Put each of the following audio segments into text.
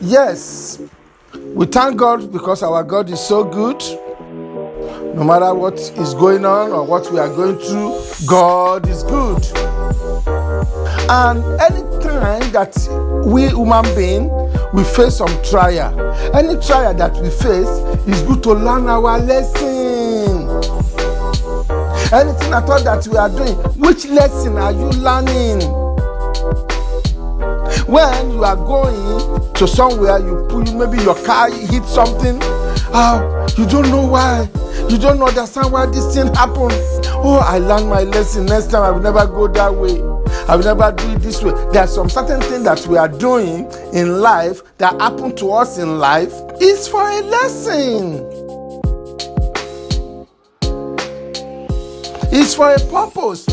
Yes, we thank God because our God is so good. No matter what is going on or what we are going through, God is good. And anytime that we human beings, we face some trial, any trial that we face is good to learn our lesson. Anything at all that we are doing, which lesson are you learning? When you are going to somewhere, maybe your car hit something, you don't know why. You don't understand why this thing happened. Oh, I learned my lesson. Next time I will never go that way. I will never do it this way. There are some certain things that we are doing in life that happen to us in life is for a lesson. It's for a purpose.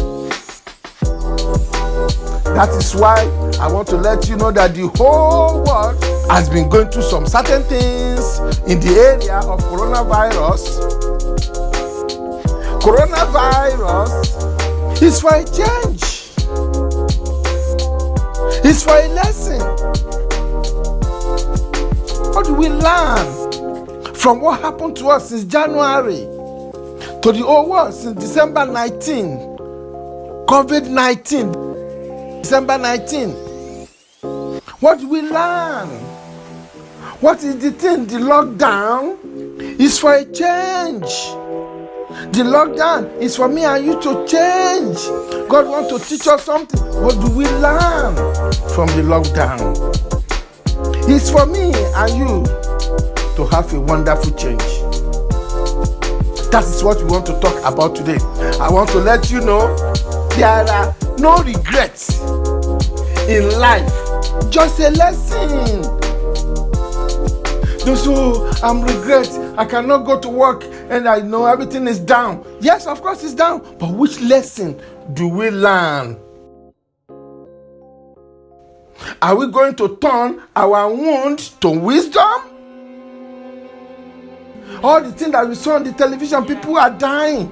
That is why I want to let you know that the whole world has been going through some certain things in the area of coronavirus. Coronavirus is for a change. It's for a lesson. What do we learn from what happened to us since January to the whole world since December 19? COVID-19, December 19. What do we learn? What is the thing? The lockdown is for a change. The lockdown is for me and you to change. God wants to teach us something. What do we learn from the lockdown? It's for me and you to have a wonderful change. That is what we want to talk about today. I want to let you know there are no regrets in life. Just a lesson. Don't say, I'm regret. I cannot go to work and I know everything is down. Yes, of course it's down. But which lesson do we learn? Are we going to turn our wound to wisdom? All the things that we saw on the television, people are dying.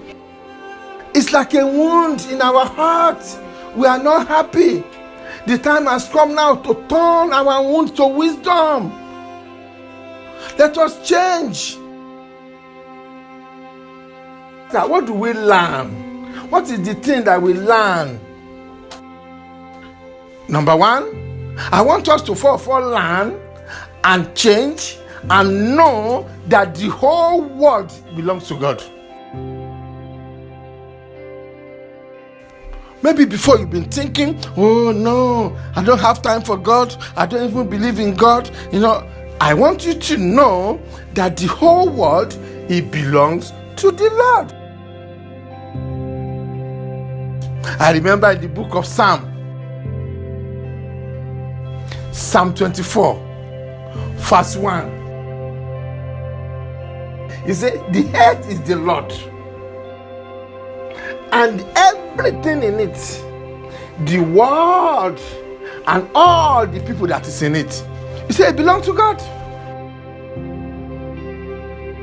It's like a wound in our heart. We are not happy. The time has come now to turn our wound to wisdom. Let us change. Now, what do we learn? What is the thing that we learn? Number one, I want us to first of all learn and change and know that the whole world belongs to God. Maybe before you've been thinking, oh no, I don't have time for God. I don't even believe in God. I want you to know that the whole world, it belongs to the Lord. I remember in the book of Psalm 24, verse 1. He said, the earth is the Lord, and everything in it, the world, and all the people that is in it. He said it belongs to God.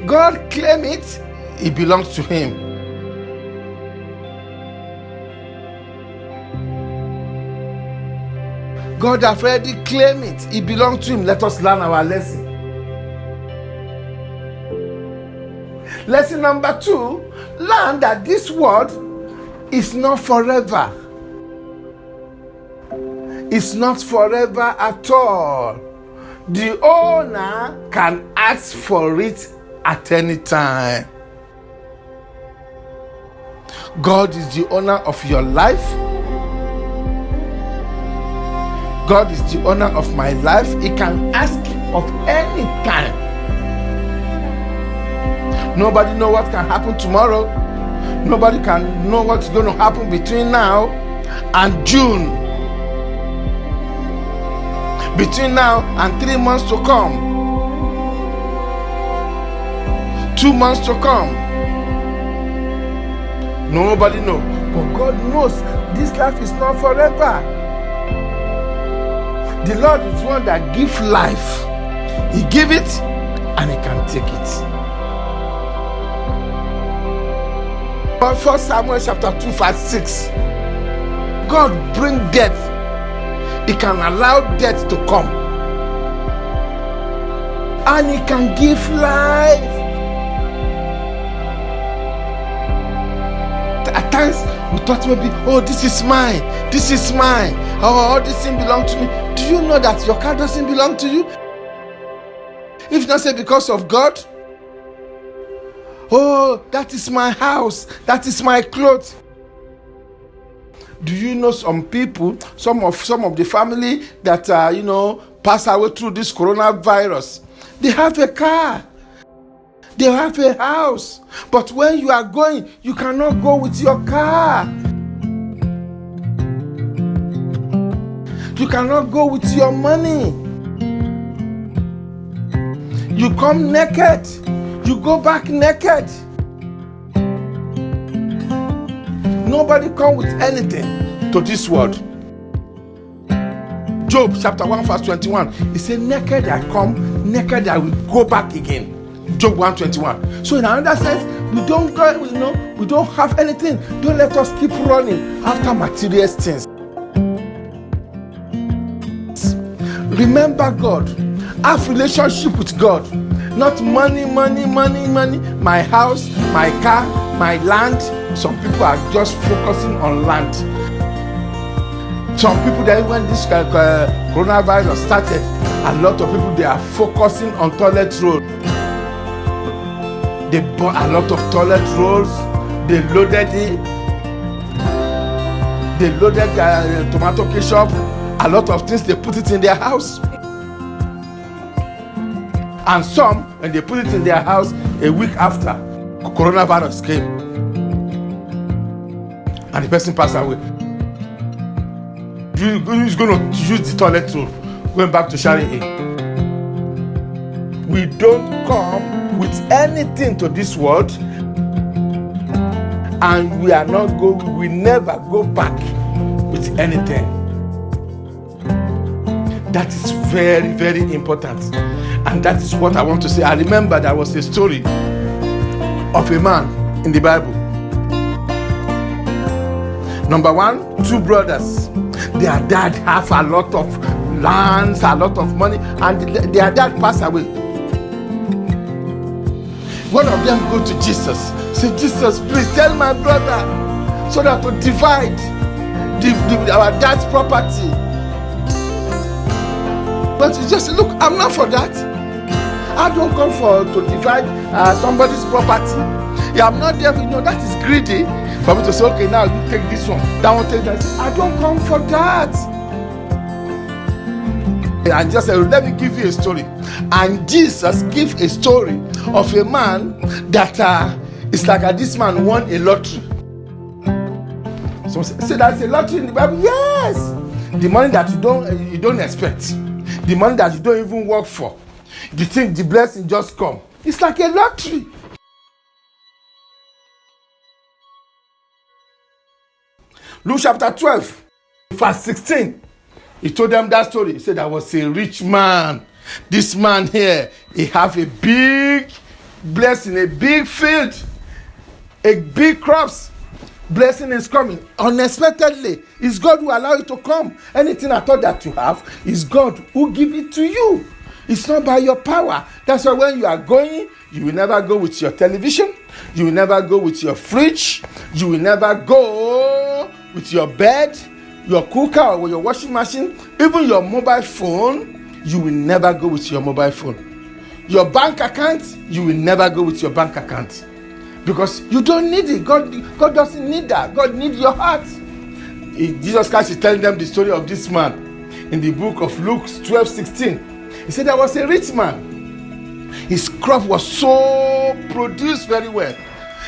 God claim it, it belongs to Him. God have already claimed it, it belongs to Him. Let us learn our lesson. Lesson number 2, learn that this world is not forever. It's not forever at all. The owner can ask for it at any time. God is the owner of your life. God is the owner of my life. He can ask of any time. Nobody knows what can happen tomorrow. Nobody can know what's going to happen between now and June. Between now and 3 months to come. 2 months to come. Nobody knows. But God knows this life is not forever. The Lord is one that gives life. He gives it and He can take it. But 1 Samuel chapter 2 verse 6. God bring death. He can allow death to come. and he can give life. At times we thought maybe, oh, this is mine, oh, all this thing belong to me. Do you know that your car doesn't belong to you? If not say because of God, oh, that is my house, that is my clothes. Do you know some people, some of the family that pass away through this coronavirus? They have a car, they have a house, but when you are going, you cannot go with your car. You cannot go with your money. You come naked, you go back naked. Nobody come with anything to this world. Job chapter 1 verse 21. He said, naked I come, naked I will go back again. Job 1:21. So in another sense, we don't go, we don't have anything. Don't let us keep running after material things. Remember God. Have relationship with God. Not money. My house, my car, my land. Some people are just focusing on land. Some people, that when this coronavirus started, a lot of people, they are focusing on toilet roll. They bought a lot of toilet rolls. They loaded it. They loaded tomato ketchup. A lot of things, they put it in their house. And some, when they put it in their house, a week after, coronavirus came. And the person passed away. Who's going to use the toilet roll? Going back to sharing it. We don't come with anything to this world, and we never go back with anything. That is very, very important. And that is what I want to say. I remember there was a story of a man in the Bible. Number one, two brothers. Their dad have a lot of lands, a lot of money, and their dad passed away. One of them go to Jesus. Say, Jesus, please tell my brother so that to divide our dad's property. But he just said, look, I'm not for that. I don't come to divide somebody's property. Yeah, I'm not there. That is greedy. For me to say, okay, now you take this one, that one take that. I don't come for that. And just said, let me give you a story. And Jesus gave a story of a man that it's like this man won a lottery. So say that's a lottery in the Bible. Yes, the money that you don't expect, the money that you don't even work for. You think the blessing just come. It's like a lottery. Luke chapter 12, verse 16. He told them that story. He said there was a rich man. This man here, he have a big blessing, a big field, a big crops. Blessing is coming unexpectedly. It's God who allow it to come. Anything at all that you have is God who give it to you. It's not by your power. That's why when you are going, you will never go with your television. You will never go with your fridge. You will never go with your bed, your cooker, or your washing machine, even your mobile phone. You will never go with your mobile phone. Your bank account, you will never go with your bank account, because you don't need it. God doesn't need that. God needs your heart. Jesus Christ is telling them the story of this man in the book of Luke 12:16. He said there was a rich man. His crop was so produced very well.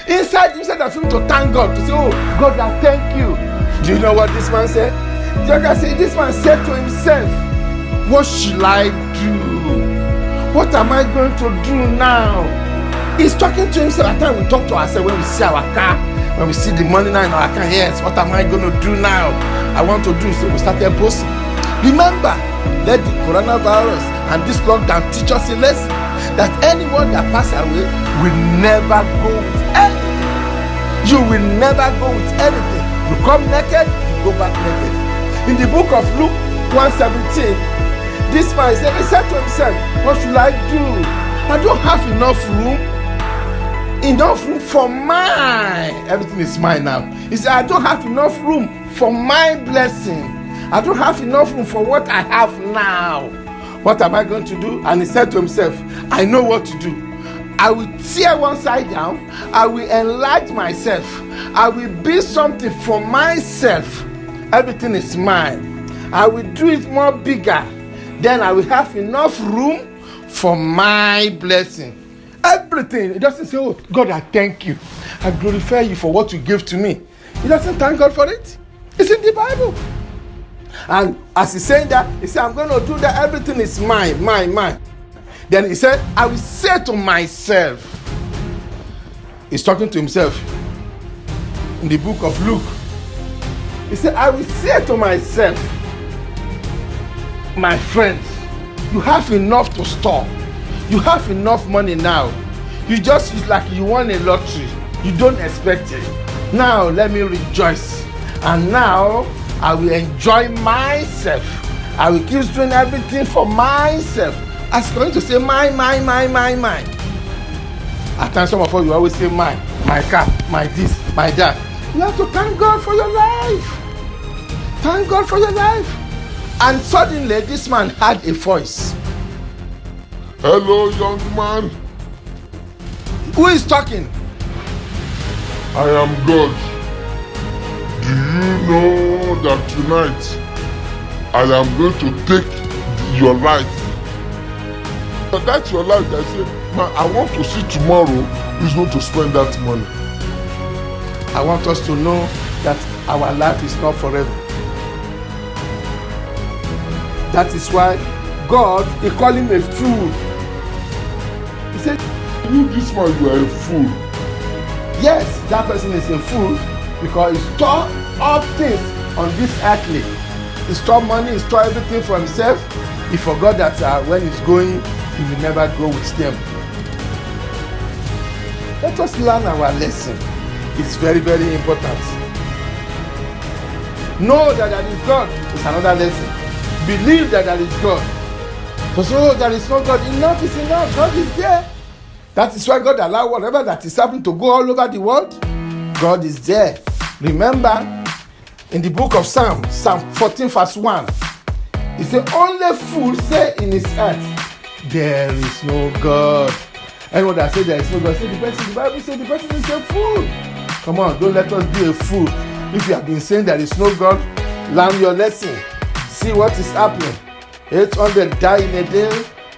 Inside of him to thank God, to say, oh God, I thank you. Do you know what this man said? This man said to himself, what shall I do? What am I going to do now? He's talking to himself. At times we talk to ourselves when we see our car, when we see the money now in our car. Yes, what am I going to do now? I want to do. So we started boasting. Remember, let the coronavirus and this lockdown teach us a lesson that anyone that passes away will never go with anything. You will never go with anything. You come naked, you go back naked. In the book of Luke 1:17, This man said, he said to himself, what should I do? I don't have enough room. Enough room for mine. Everything is mine now. He said, I don't have enough room for my blessing. I don't have enough room for what I have now. What am I going to do? And he said to himself, I know what to do. I will tear one side down. I will enlarge myself. I will build something for myself. Everything is mine. I will do it more bigger. Then I will have enough room for my blessing. Everything. It doesn't say, oh, God, I thank you. I glorify you for what you gave to me. He doesn't thank God for it. It's in the Bible. And as he's saying that, he said, I'm going to do that. Everything is mine, mine, mine. Then he said, I will say to myself. He's talking to himself in the book of Luke. He said, I will say to myself, my friends, you have enough to store. You have enough money now. It's like you won a lottery. You don't expect it. Now let me rejoice. And now I will enjoy myself. I will keep doing everything for myself. I was going to say mine. At times some of us, you always say mine, my car, my this, my that. You have to thank God for your life. Thank God for your life. And suddenly this man had a voice. Hello, young man. Who is talking? I am God. Do you know that tonight I am going to take your life? But that's your life. I say, man, I want to see tomorrow who's going to spend that money. I want us to know that our life is not forever. That is why God, he called him a fool. He said, You, this man, you are a fool. Yes, that person is a fool because he store all things on this earthly. He store money, he store everything for himself. He forgot that when he's going, he will never go with them. Let us learn our lesson. It's very, very important. Know that there is God is another lesson. Believe that there is God. Because there is no God. Enough is enough. God is there. That is why God allowed whatever that is happening to go all over the world. God is there. Remember, in the book of Psalm 14 verse 1, it says, only fools say in his heart, there is no God. Anyone that says there is no God, say the Bible says the person is a fool. Come on, don't let us be a fool. If you have been saying there is no God, learn your lesson. See what is happening. 800 die in a day,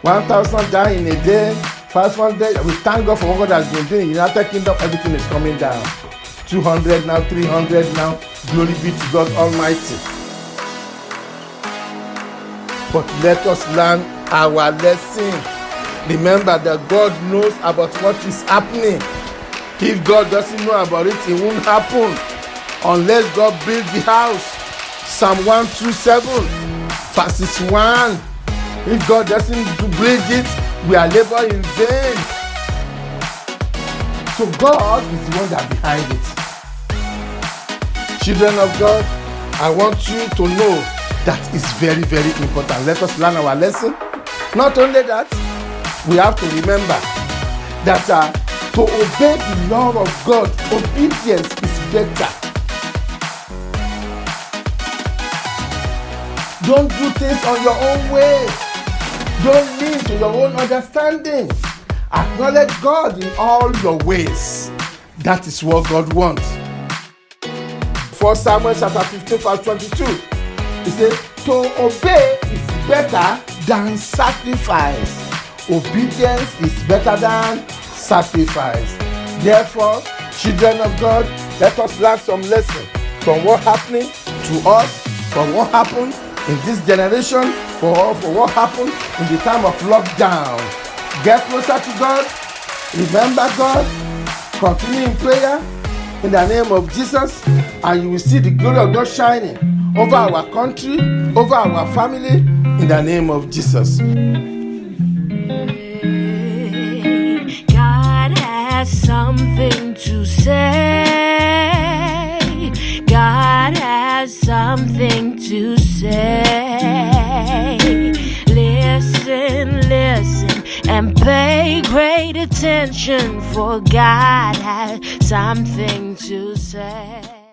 1,000 die in a day, 500. We thank God for what God has been doing. In the United Kingdom, everything is coming down. 200 now, 300 now. Glory be to God Almighty. But let us learn our lesson. Remember that God knows about what is happening. If God doesn't know about it, it won't happen unless God builds the house. Psalm 127 verses 1. If God doesn't build it, we are laboring in vain. So God is the one that behind it. Children of God, I want you to know that is very, very important. Let us learn our lesson. Not only that, we have to remember that to obey the law of God, obedience is better. Don't do things on your own way. Don't lean to your own understanding. Acknowledge God in all your ways. That is what God wants. 1 Samuel chapter 15 verse 22. It says, to obey is better than sacrifice. Obedience is better than sacrifice. Therefore, children of God, let us learn some lessons from what happened to us, from what happened in this generation, for what happened in the time of lockdown. Get closer to God. Remember God. Continue in prayer in the name of Jesus, and you will see the glory of God shining over our country, over our family, in the name of Jesus. God has something to say. God has something to say. and pay great attention, for God has something to say.